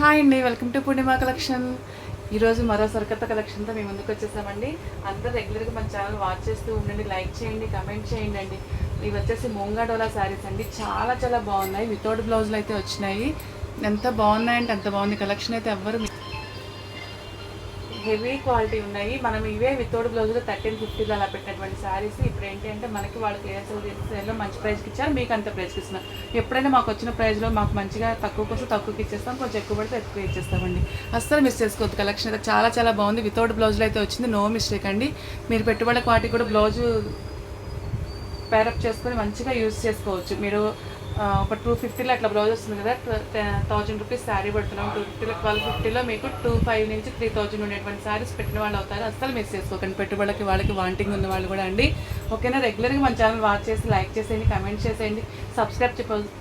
Hi అండి, welcome to Purnima collection. ఈరోజు మరో సరికొత్త కలెక్షన్తో మేము ముందుకు వచ్చేసామండి. అందరూ రెగ్యులర్గా మన ఛానల్ వాచ్ చేస్తూ ఉండండి, లైక్ చేయండి, కమెంట్ చేయండి అండి. ఇవి వచ్చేసి మూంగా డోలా శారీస్ అండి. చాలా చాలా బాగున్నాయి. వితౌట్ బ్లౌజులు అయితే వచ్చినాయి. ఎంత బాగున్నాయంటే అంత బాగుంది. కలెక్షన్ అయితే ఎవ్వరు హెవీ క్వాలిటీ ఉన్నాయి. మనం ఇవే వితౌట్ బ్లౌజ్లో 1350 అలా పెట్టినటువంటి శారీస్ ఇప్పుడు ఏంటి అంటే మనకి వాళ్ళు క్లియర్స్లో మంచి ప్రైస్కి ఇచ్చారు, మీకు అంత ప్రైస్కి ఇస్తున్నాం. ఎప్పుడైనా మాకు వచ్చిన ప్రైస్లో మాకు మంచిగా తక్కువ కోసం తక్కువకి ఇచ్చేస్తాం, కొంచెం ఎక్కువ పడితే ఎక్కువ ఇచ్చేస్తామండి. అస్సలు మిస్ చేసుకోవద్దు. కలెక్షన్ అయితే చాలా చాలా బాగుంది. వితౌట్ బ్లౌజ్లో అయితే వచ్చింది, నో మిస్టేక్ అండి. మీరు పెట్టుబడికి వాటికి కూడా బ్లౌజు పేరప్ చేసుకొని మంచిగా యూజ్ చేసుకోవచ్చు. మీరు ఒక 250లో అట్లా బ్లౌజ్ వస్తుంది కదా, 1000 రూపీస్ శారీ పడుతున్నాం. 250లో 1250లో మీకు 2500 నుంచి 3000 ఉండేటువంటి శారీస్ పెట్టిన వాళ్ళు అవుతారు. అస్సలు మిస్ చేసుకోకండి. పెట్టుబడికి వాళ్ళకి వాంటింగ్ ఉన్న వాళ్ళు కూడా అండి. ఓకేనా? రెగ్యులర్గా మన ఛానల్ వాచ్ చేసి లైక్ చేసేయండి, కమెంట్ చేసేయండి. సబ్స్క్రైబ్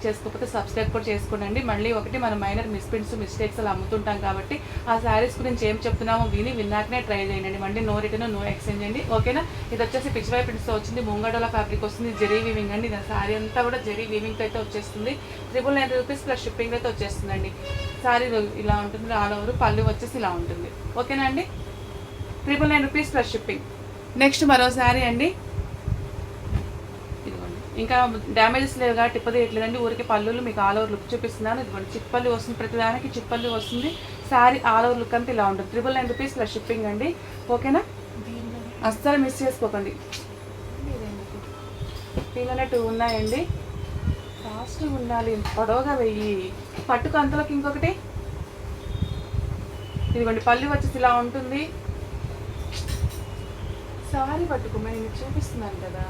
చేసుకోకపోతే సబ్స్క్రైబ్ కూడా చేసుకోండి. మళ్ళీ ఒకటి మన మైనర్ మిస్టేక్స్ అలా అమ్ముతుంటాం కాబట్టి ఆ శారీస్ గురించి ఏం చెప్తున్నామో విన్నాకనే ట్రై చేయండి. మళ్ళీ నో రిటర్న్ నో ఎక్స్చేంజ్ అండి. ఓకేనా? ఇది వచ్చేసి పిచ్ వై ప్రింట్స్తో వచ్చింది. ముంగడోలా ఫ్యాబ్రిక్ వస్తుంది. జెరీ వీవింగ్ అండి. ఇది శారీ అంతా కూడా జెరీ వీవింగ్ అయితే వచ్చేస్తుంది. 999 రూపీస్ ప్లస్ షిప్పింగ్ అయితే వచ్చేస్తుందండి. శారీ ఇలా ఉంటుంది. ఆల్ ఓవర్ పళ్ళు వచ్చేసి ఇలా ఉంటుంది. ఓకేనా అండి? 999 రూపీస్ ప్లస్ షిప్పింగ్. నెక్స్ట్ మరో శారీ అండి. ఇదిగోండి, ఇంకా డ్యామేజెస్ లేవుగా, టిప్పదేయట్లేదండి. ఊరికి పళ్ళులు మీకు ఆల్ ఓవర్ లుక్ చూపిస్తున్నాను. ఇదిగోండి, చిప్పల్లి వస్తుంది. ప్రతిదానికి చిప్పల్లి వస్తుంది. శారీ ఆల్ ఓవర్ లుక్ అంతా ఇలా ఉంటుంది. 999 రూపీస్ ప్లస్ షిప్పింగ్ అండి. ఓకేనా? అస్సలు మిస్ చేసుకోకండి. దీనిలోనే 2 ఉన్నాయండి. ఫాస్ట్గా ఉండాలి, పొడవుగా వెయ్యి. పట్టుకు అంతలోకి ఇంకొకటి. ఇదిగోండి, పళ్ళు వచ్చేసి ఇలా ఉంటుంది. సారీ పట్టుకో, నేను చూపిస్తున్నాను కదా.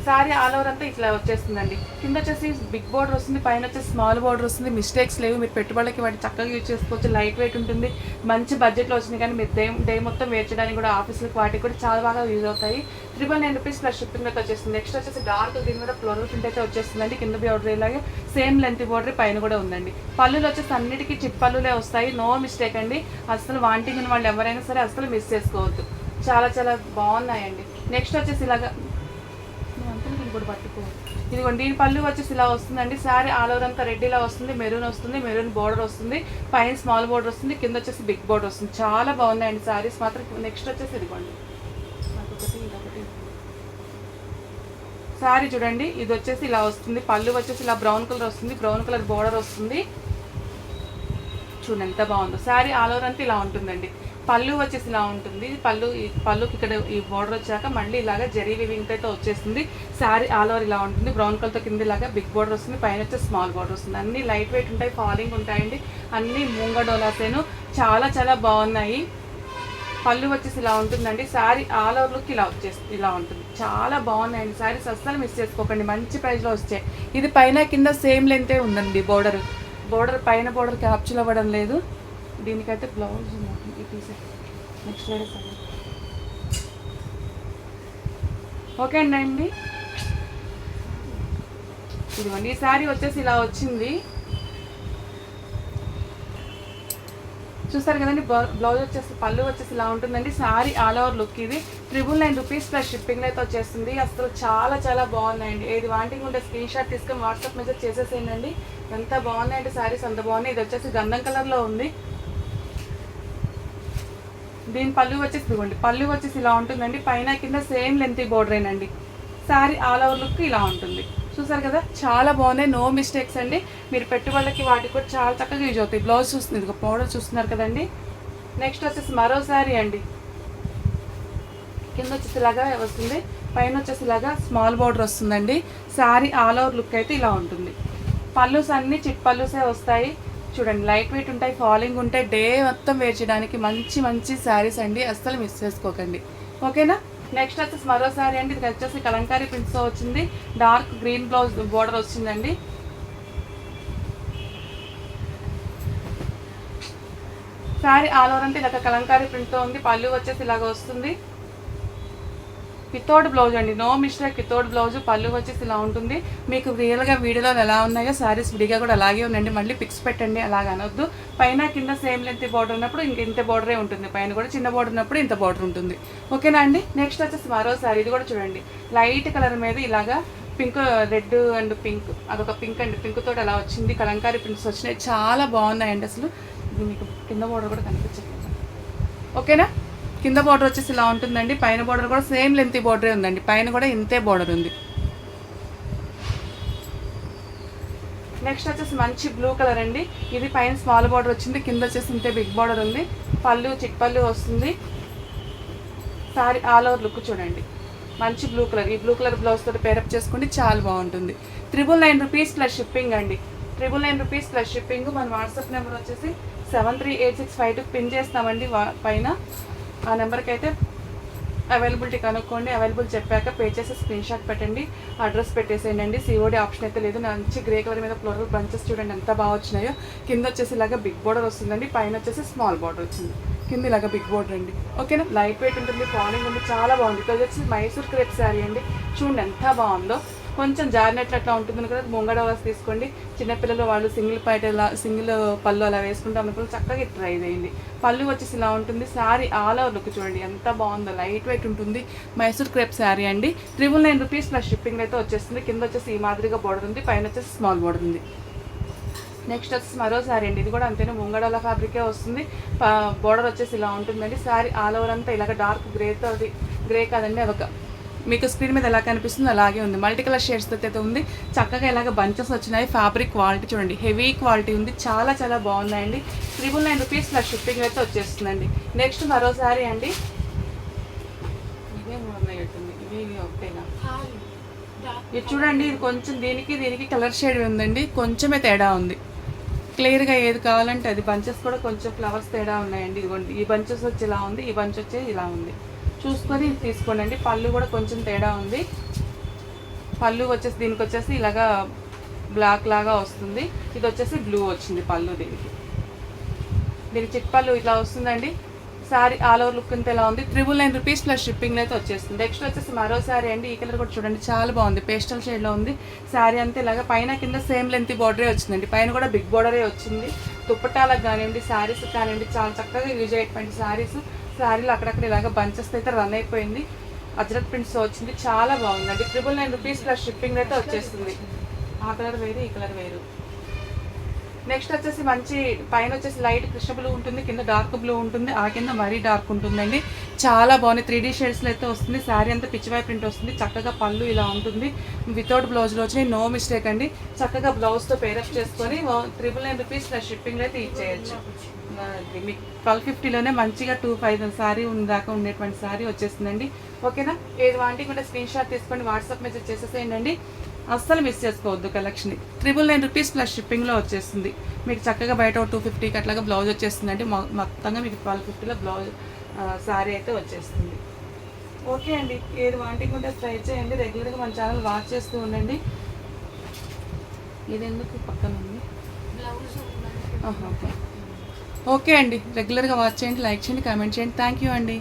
సారీ ఆల్ ఓవర్ అంతా ఇట్లా వచ్చేస్తుందండి. కింద వచ్చేసి బిగ్ బోర్డర్ వస్తుంది, పైన వచ్చేసి స్మాల్ బోర్డర్ వస్తుంది. మిస్టేక్స్ లేవు. మీరు పెట్టుబడికి వాటి చక్కగా యూజ్ చేసుకోవచ్చు. లైట్ వెయిట్ ఉంటుంది. మంచి బడ్జెట్లో వచ్చింది. కానీ మీరు డే మొత్తం వేర్చడానికి కూడా, ఆఫీస్లకు వాటికి కూడా చాలా బాగా యూజ్ అవుతాయి. 999 రూపీస్ ప్లస్ షిప్పింగ్ అయితే వచ్చేస్తుంది. నెక్స్ట్ వచ్చేసి డార్క్ గ్రీన్ కూడా ఫ్లోరల్ ప్రింట్ అయితే వచ్చేస్తుందండి. కింద బోర్డర్ ఇలాగే సేమ్ లెంత్ బోర్డర్ పైన కూడా ఉందండి. పళ్ళులు వచ్చేసి అన్నిటికీ చిప్ పళ్ళులే వస్తాయి. నో మిస్టేక్ అండి. అసలు వాంటింగ్ ఉన్న వాళ్ళు ఎవరైనా సరే అసలు మిస్ చేసుకోవద్దు. చాలా చాలా బాగున్నాయండి. నెక్స్ట్ వచ్చేసి ఇలాగా కూడా పట్టుకో. ఇదిగోండి, దీని పళ్ళు వచ్చేసి ఇలా వస్తుందండి. శారీ ఆల్ ఓవర్ అంతా రెడ్ ఇలా వస్తుంది. మెరూన్ వస్తుంది. మెరూన్ బోర్డర్ వస్తుంది. పైన స్మాల్ బోర్డర్ వస్తుంది. కింద వచ్చేసి బిగ్ బోర్డర్ వస్తుంది. చాలా బాగున్నాయండి శారీస్ మాత్రం. నెక్స్ట్ వచ్చేసి ఇదిగోండి, ఇదొకటి శారీ చూడండి. ఇది వచ్చేసి ఇలా వస్తుంది. పళ్ళు వచ్చేసి ఇలా బ్రౌన్ కలర్ వస్తుంది. బ్రౌన్ కలర్ బోర్డర్ వస్తుంది. చూడండి ఎంత బాగుందో. శారీ ఆల్ ఓవర్ అంతా ఇలా ఉంటుందండి. పళ్ళు వచ్చేసి ఇలా ఉంటుంది. పళ్ళుకి ఇక్కడ ఈ బోర్డర్ వచ్చాక మళ్ళీ ఇలాగా జెరీ వీవింగ్ అయితే వచ్చేస్తుంది. శారీ ఆల్ ఓవర్ ఇలా ఉంటుంది. బ్రౌన్ కలర్తో కింద ఇలాగా బిగ్ బోర్డర్ వస్తుంది. పైన వచ్చేసి స్మాల్ బోర్డర్ వస్తుంది. అన్నీ లైట్ వెయిట్ ఉంటాయి, ఫాలింగ్ ఉంటాయండి. అన్నీ మూంగా డోలాసేను చాలా చాలా బాగున్నాయి. పళ్ళు వచ్చేసి ఇలా ఉంటుందండి. శారీ ఆల్ ఓవర్ లుక్ ఇలా ఉంటుంది. చాలా బాగున్నాయండి శారీస్. అస్సలు మిస్ చేసుకోకండి. మంచి ప్రైస్లో వచ్చాయి. ఇది పైన కింద సేమ్ లెంతే ఉందండి. బోర్డర్ పైన బోర్డర్ క్యాప్చర్ అవ్వడం లేదు. దీనికైతే బ్లౌజ్ నెక్స్ట్ ఓకే అండి. ఇదిగోండి, ఈ శారీ వచ్చేసి ఇలా వచ్చింది. చూస్తారు కదండి. బ్లౌజ్ వచ్చేసి పళ్ళు వచ్చేసి ఇలా ఉంటుందండి. శారీ ఆల్ ఓవర్ లుక్ ఇది. 999 రూపీస్ ప్లస్ షిప్పింగ్ అయితే వచ్చేస్తుంది. అసలు చాలా చాలా బాగున్నాయండి. ఏది వాంటింగ్ ఉంటే స్క్రీన్ షాట్ తీసుకొని వాట్సాప్ మెసేజ్ చేసేసేయండి. ఎంత బాగున్నాయంటే శారీస్ అంత బాగున్నాయి. ఇది వచ్చేసి గంధం కలర్లో ఉంది. దీని పళ్ళు వచ్చేసి ఇదిగోండి, పళ్ళు వచ్చేసి ఇలా ఉంటుందండి. పైన కింద సేమ్ లెంత్ బోర్డరేనండి. శారీ ఆల్ ఓవర్ లుక్ ఇలా ఉంటుంది. చూసారు కదా, చాలా బాగున్నాయి. నో మిస్టేక్స్ అండి. మీరు పెట్టుబడులకి వాటికి కూడా చాలా చక్కగా యూజ్ అవుతాయి. బ్లౌజ్ చూస్తుంది, ఇదిగో పౌడర్ చూస్తున్నారు కదండి. నెక్స్ట్ వచ్చేసి మరో శారీ అండి. కింద వచ్చేసి ఇలాగా వస్తుంది. పైన వచ్చేసి ఇలాగా స్మాల్ బోర్డర్ వస్తుందండి. శారీ ఆల్ ఓవర్ లుక్ అయితే ఇలా ఉంటుంది. పళ్ళుస్ అన్నీ చిట్ పళ్ళుసే వస్తాయి. చూడండి, లైట్ వెయిట్ ఉంటాయి, ఫాలింగ్ ఉంటాయి. డే మొత్తం వేర్ చేయడానికి మంచి మంచి శారీస్ అండి. అస్సలు మిస్ చేసుకోకండి. ఓకేనా? నెక్స్ట్ వచ్చేసి మరో శారీ అండి. ఇది వచ్చేసి కలంకారీ ప్రింట్స్తో వచ్చింది. డార్క్ గ్రీన్ బ్లౌజ్ బోర్డర్ వచ్చిందండి. శారీ ఆల్ ఓవర్ అంటే ఇలాగ కలంకారీ ప్రింట్తో ఉంది. పళ్ళు వచ్చేసి ఇలాగ వస్తుంది. వితౌట్ బ్లౌజ్ అండి. No mistake, without blouse. పళ్ళు వచ్చేసి ఇలా ఉంటుంది. మీకు రియల్గా వీడియోలో ఎలా ఉన్నాయో శారీస్ విడిగా కూడా అలాగే ఉండండి. మళ్ళీ పిక్స్ పెట్టండి, అలాగ అనొద్దు. పైన కింద సేమ్ లెంత్ బోర్డర్ ఉన్నప్పుడు ఇంత బోర్డరే ఉంటుంది. పైన కూడా చిన్న బోర్డర్ ఉన్నప్పుడు ఇంత బోర్డర్ ఉంటుంది. ఓకేనా అండి? నెక్స్ట్ వచ్చేసి మరో శారీ. ఇది కూడా చూడండి, లైట్ కలర్ మీద ఇలాగా పింక్, రెడ్ అండ్ పింక్, అదొక పింక్ అండి. పింక్ తోటి అలా వచ్చింది. కలంకారీ ప్రింట్స్ వచ్చినాయి. చాలా బాగున్నాయండి. అసలు ఇది మీకు కింద బోర్డర్ కూడా కనిపించట్లేదు. ఓకేనా? కింద బోర్డర్ వచ్చేసి ఇలా ఉంటుందండి. పైన బోర్డర్ కూడా సేమ్ లెంత్ బోర్డరే ఉందండి. పైన కూడా ఇంతే బోర్డర్ ఉంది. నెక్స్ట్ వచ్చేసి మంచి బ్లూ కలర్ అండి. ఇది పైన స్మాల్ బార్డర్ వచ్చింది, కింద వచ్చేసి ఇంతే బిగ్ బార్డర్ ఉంది. పళ్ళు చిక్ పళ్ళు వస్తుంది. సారీ ఆల్ ఓవర్ లుక్ చూడండి, మంచి బ్లూ కలర్. ఈ బ్లూ కలర్ బ్లౌజ్ తోటి పేరప్ చేసుకోండి, చాలా బాగుంటుంది. 999 రూపీస్ ప్లస్ షిప్పింగ్ అండి. 999 రూపీస్ ప్లస్ షిప్పింగ్. మన వాట్సాప్ నెంబర్ వచ్చేసి 738652 పిన్ చేస్తామండి పైన. ఆ నెంబర్కి అయితే అవైలబిలిటీ కనుక్కోండి. అవైలబుల్ చెప్పాక పే చేసి స్క్రీన్ షాట్ పెట్టండి, అడ్రస్ పెట్టేసేయండి. సిఓడి ఆప్షన్ అయితే లేదు. మంచి గ్రే కలర్ మీద ఫ్లోరల్ బంచెస్ చూడండి ఎంత బాగా వచ్చినాయో. కింద వచ్చేసి ఇలాగ బిగ్ బోర్డర్ వస్తుందండి, పైన వచ్చేసి స్మాల్ బోర్డర్ వచ్చింది, కింద ఇలాగ బిగ్ బోర్డర్ అండి. ఓకేనా? లైట్ వెయిట్ ఉంటుంది, ఫాలింగ్ ఉంది, చాలా బాగుంది. ఇది వచ్చేసి మైసూర్ క్రేప్ శారీ అండి. చూడండి ఎంత బాగుందో. కొంచెం జారినట్లు అట్లా ఉంటుంది కదా, ముంగడ వాస్ తీసుకోండి. చిన్నపిల్లలు వాళ్ళు సింగిల్ పళ్ళు అలా వేసుకుంటాం అనుకుని చక్కగా ట్రై చేయండి. పళ్ళు వచ్చేసి ఇలా ఉంటుంది. శారీ ఆల్ ఓవర్ లుక్ చూడండి ఎంత బాగుందో, లైట్ వెయిట్ ఉంటుంది. మైసూర్ క్రేప్ శారీ అండి. 999 రూపీస్ ప్లస్ షిప్పింగ్ అయితే వచ్చేస్తుంది. కింద వచ్చేసి ఈ మాదిరిగా బోర్డర్ ఉంది, పైన వచ్చేసి స్మాల్ బోర్డర్ ఉంది. నెక్స్ట్ వచ్చేసి మరో శారీ అండి. ఇది కూడా అంతేనా, ముంగడాల ఫ్యాబ్రికే వస్తుంది. బోర్డర్ వచ్చేసి ఇలా ఉంటుందండి. శారీ ఆల్ ఓవర్ అంతా ఇలాగ డార్క్ గ్రేతో, గ్రే కాదండి, అదొక మీకు స్క్రీన్ మీద ఎలా కనిపిస్తుందో అలాగే ఉంది. మల్టీ కలర్ షేడ్స్తో అయితే ఉంది. చక్కగా ఇలాగ బంచెస్ వచ్చినాయి. ఫ్యాబ్రిక్ క్వాలిటీ చూడండి, హెవీ క్వాలిటీ ఉంది, చాలా చాలా బాగుందండి. 999 రూపీస్ ప్లస్ షిప్పింగ్ అయితే వచ్చేస్తుందండి. నెక్స్ట్ మరో శారీ అండి. ఇదే 300 ఉంటుంది, ఇవి ఒకటేనా? ఇది చూడండి, ఇది కొంచెం దీనికి కలర్ షేడ్ ఉందండి, కొంచెమే తేడా ఉంది. క్లియర్గా ఏది కావాలంటే అది. బంచెస్ కూడా కొంచెం ఫ్లవర్స్ తేడా ఉన్నాయండి. ఇదిగోండి, ఈ బంచెస్ వచ్చి ఇలా ఉంది, ఈ బంచ్ వచ్చి ఇలా ఉంది, చూసుకొని తీసుకోండి. పళ్ళు కూడా కొంచెం తేడా ఉంది. పళ్ళు వచ్చేసి దీనికి వచ్చేసి ఇలాగా బ్లాక్ లాగా వస్తుంది. ఇది వచ్చేసి బ్లూ వచ్చింది పళ్ళు. దీనికి చిక్ పళ్ళు ఇట్లా వస్తుందండి. శారీ ఆల్ ఓవర్ లుక్ అంతా ఎలా ఉంది. 999 రూపీస్ ప్లస్ షిప్పింగ్ అయితే వచ్చేస్తుంది. నెక్స్ట్ వచ్చేసి మరో శారీ అండి. ఈ కలర్ కూడా చూడండి చాలా బాగుంది, పేస్టల్ షేడ్లో ఉంది. శారీ అంతా ఇలాగా పైన కింద సేమ్ లెంత్ బార్డరే వచ్చిందండి, పైన కూడా బిగ్ బార్డరే వచ్చింది. దుప్పటాలకు కానివ్వండి, శారీస్ కానివ్వండి, చాలా చక్కగా యూజ్ అయ్యేటువంటి శారీస్. శారీలో అక్కడక్కడ ఇలాగ బంచెస్ అయితే రన్ అయిపోయింది. అజ్రక్ ప్రింట్స్ వచ్చింది, చాలా బాగుందండి. 999 రూపీస్ ప్లస్ షిప్పింగ్ అయితే వచ్చేస్తుంది. ఆ కలర్ వేరు, ఈ కలర్ వేరు. నెక్స్ట్ వచ్చేసి మంచి పైన వచ్చేసి లైట్ కృష్ణ బ్లూ ఉంటుంది, కింద డార్క్ బ్లూ ఉంటుంది, ఆ కింద మరీ డార్క్ ఉంటుందండి. చాలా బాగుంది. 3D షేడ్స్లో అయితే వస్తుంది. శారీ అంతా పిచ్చివై ప్రింట్ వస్తుంది. చక్కగా పళ్ళు ఇలా ఉంటుంది. వితౌట్ బ్లౌజ్లో వచ్చినాయి, నో మిస్టేక్ అండి. చక్కగా బ్లౌజ్తో పేరప్ చేసుకొని 999 రూపీస్ ప్లస్ షిప్పింగ్ అయితే ఇచ్చేయచ్చు. మీకు 1250లోనే మంచిగా 2500 శారీ దాకా ఉండేటువంటి శారీ వచ్చేస్తుందండి. ఓకేనా? ఏది వాంటింగ్ ఉంటే స్క్రీన్ షాట్ తీసుకొని వాట్సాప్ మెసేజ్ చేసేసేయండి. అస్సలు మిస్ చేసుకోవద్దు కలెక్షన్. 999 రూపీస్ ప్లస్ షిప్పింగ్లో వచ్చేస్తుంది. మీకు చక్కగా బయట 250కి అట్లాగా బ్లౌజ్ వచ్చేస్తుందండి. మొత్తంగా మీకు 1250లో బ్లౌజ్ శారీ అయితే వచ్చేస్తుంది. ఓకే అండి, ఏది వాంటింగ్ ఉంటే ట్రై చేయండి. రెగ్యులర్గా మన ఛానల్ వాచ్ చేస్తూ ఉండండి. ఇది ఎందుకు పక్కన ఉంది? ఓకే అండి, రెగ్యులర్గా వాచ్ చేయండి, లైక్ చేయండి, కామెంట్ చేయండి. థ్యాంక్ యూ అండి.